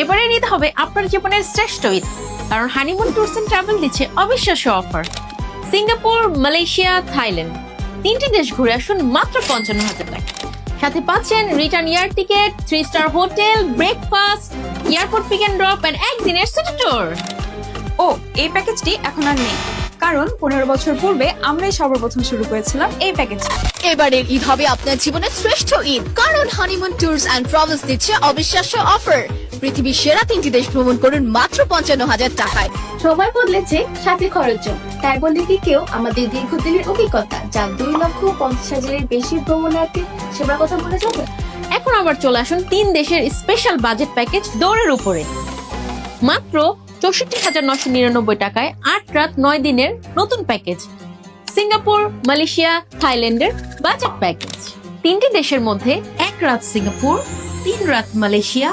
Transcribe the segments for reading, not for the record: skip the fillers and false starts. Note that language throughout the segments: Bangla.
এবারে নিতে হবে আপনার জীবনের শ্রেষ্ঠ ঈদ, কারণ হানিমুন ট্যুরস এন্ড ট্রাভেল দিচ্ছে অবিশ্বাস্য অফার। সিঙ্গাপুর, মালয়েশিয়া, থাইল্যান্ড, 3টি দেশ ঘুরে আসুন মাত্র 55,000 টাকা। সাথে পাচ্ছেন return air ticket, 3 star hotel, breakfast, airport pick and drop and একদিনের সিটি ট্যুর। ও, এই প্যাকেজটি এখন আর নেই, কারণ 15 বছর পূর্বে আমরাই সর্বপ্রথম শুরু করেছিলাম এই প্যাকেজটি। এবারের ঈদ হবে আপনার জীবনের শ্রেষ্ঠ ঈদ, কারণ হানিমুন ট্যুরস অ্যান্ড ট্রাভেলস দিচ্ছে অবিশ্বাস্য অফার। পৃথিবীর সেরা 3টি দেশ ভ্রমণ করুন মাত্র 55,000 টাকায়। সময় বদলেছে, সাথে খরচও। তাই বলে কি কেউ আমাদের দীর্ঘদিনের অভিজ্ঞতা, যা 2,50,000-এর বেশি ভ্রমণার্থী সেবার কথা বলে যাবে? এখন আবার চলে আসুন 3 দেশের স্পেশাল বাজেট প্যাকেজ দৌড়ের উপরে। মাত্র 64,999 টাকায় 8 রাত 9 দিনের নতুন প্যাকেজ। সিঙ্গাপুর, মালয়েশিয়া, থাইল্যান্ডের বাজেট প্যাকেজ। 3টি দেশের মধ্যে 1 রাত সিঙ্গাপুর, 3 রাত মালয়েশিয়া,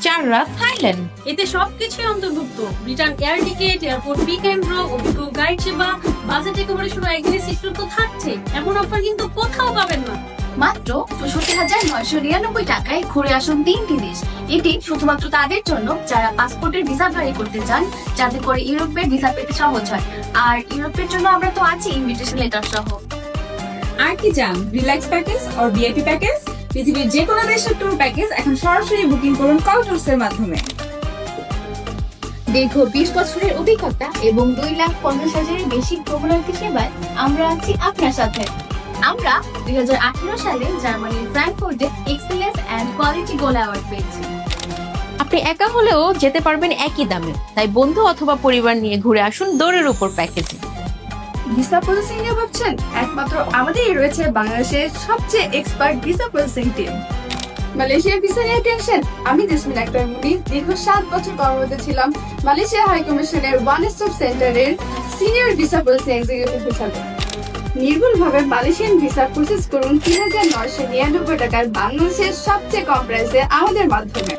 4 রাত থাইল্যান্ড। এতে সবকিছুই অন্তর্ভুক্ত, return air ticket, airport pick and drop, অভিজ্ঞ গাইড সেবা, বাজেট একেবারে শুধু একদিনের সিস্টেম তো থাকছে। এমন অফার কিন্তু কোথাও পাবেন না। মাত্র 64,999 টাকায় ঘুরে আসুন 3টি দেশ। এটি শুধুমাত্র তাদের জন্য যারা পাসপোর্টের ভিসা অ্যাপ্লাই করতে চান, যাতে করে ইউরোপের ভিসা পেতে সহজ হয়। আর ইউরোপের জন্য আমরা তো আছি ইনভিটেশন লেটার সহ। আর কি চান? রিল্যাক্স প্যাকেজ আর ভিআইপি প্যাকেজ? পৃথিবীর যে কোনো দেশের ট্যুর প্যাকেজ এখন সরাসরি বুকিং করুন কল ট্যুরস এর মাধ্যমে। দীর্ঘ 20 বছরের অভিজ্ঞতা এবং 2,50,000-এর বেশি ভ্রমণার্থী সেবায় আমরা আছি আপনার সাথে। আমরা 2018 সালে জার্মানির ফ্র্যাঙ্কফুর্টে excellence and quality gold award পেয়েছি। আপনি একা হলেও যেতে পারবেন একই দামে, তাই বন্ধু অথবা পরিবার নিয়ে ঘুরে আসুন দৌড়ের উপর প্যাকেজে। ভিসা প্রসেসিং নিয়ে ভাবছেন? একমাত্র আমাদেরই রয়েছে বাংলাদেশের সবচেয়ে এক্সপার্ট ভিসা প্রসেসিং টিম। মালয়েশিয়ার ভিসা নিয়ে টেনশন? আমি জেসমিন আক্তার মুনি দীর্ঘ 7 বছর কর্মরত ছিলাম মালয়েশিয়া হাই কমিশনের ওয়ান স্টপ সেন্টারের সিনিয়র ভিসা প্রসেসিং এক্সিকিউটিভ হিসাবে। নির্ভুলভাবে মালয়েশিয়ান ভিসা প্রসেস করুন 3,999 টাকার বাংলাদেশের সবচেয়ে কম প্রাইসে আমাদের মাধ্যমে।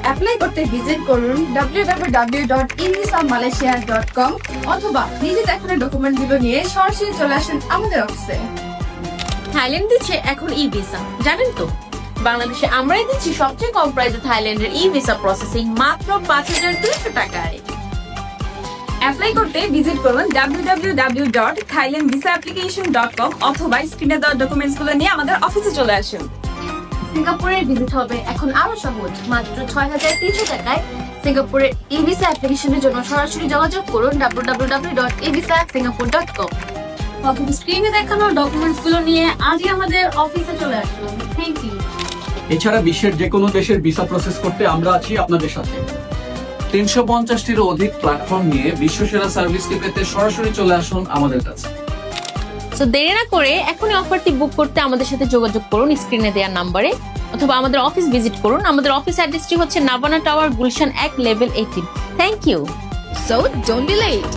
অ্যাপ্লাই করতে ভিজিট করুন www.invisamalaysia.com অথবা নিজে দেখানো ডকুমেন্টগুলো নিয়ে সরাসরি চলে আসুন আমাদের অফিসে। থাইল্যান্ড দিচ্ছে এখন ই ভিসা, জানেন তো? বাংলাদেশে আমরাই দিচ্ছি সবচেয়ে কম প্রাইসে থাইল্যান্ডের ই ভিসা প্রসেসিং মাত্র 5,200 টাকায়। অ্যাপ্লাই করতে ভিজিট করুন www.thailandvisaapplication.com অথবা স্ক্রিনে দেওয়া ডকুমেন্টস গুলো নিয়ে আমাদের অফিসে চলে আসুন। সিঙ্গাপুরের ভিজিট হবে এখন আরো সহজ, মাত্র 6,300 টাকায়। সিঙ্গাপুরের ই ভিসা অ্যাপ্লিকেশনের জন্য সরাসরি যোগাযোগ করুন www.evisasingapore.com অথবা স্ক্রিনে দেখানো ডকুমেন্টস গুলো নিয়ে আজই আমাদের অফিসে চলে আসুন। Thank you. এছাড়া বিশ্বের যে কোনো দেশের ভিসা প্রসেস করতে আমরা আছি আপনাদের সাথে। 350-টিরও অধিক প্ল্যাটফর্ম নিয়ে বিশ্বসেরা সার্ভিসটি পেতে সরাসরি চলে আসুন আমাদের কাছে। তো দেরি না করে এখনই অফারটি বুক করতে আমাদের সাথে যোগাযোগ করুন স্ক্রিনে দেওয়া নাম্বারে, অথবা আমাদের অফিস ভিজিট করুন। আমাদের অফিস অ্যাড্রেসটি হচ্ছে Navana tower, Gulshan 1, level 18। Thank you. So don't be late.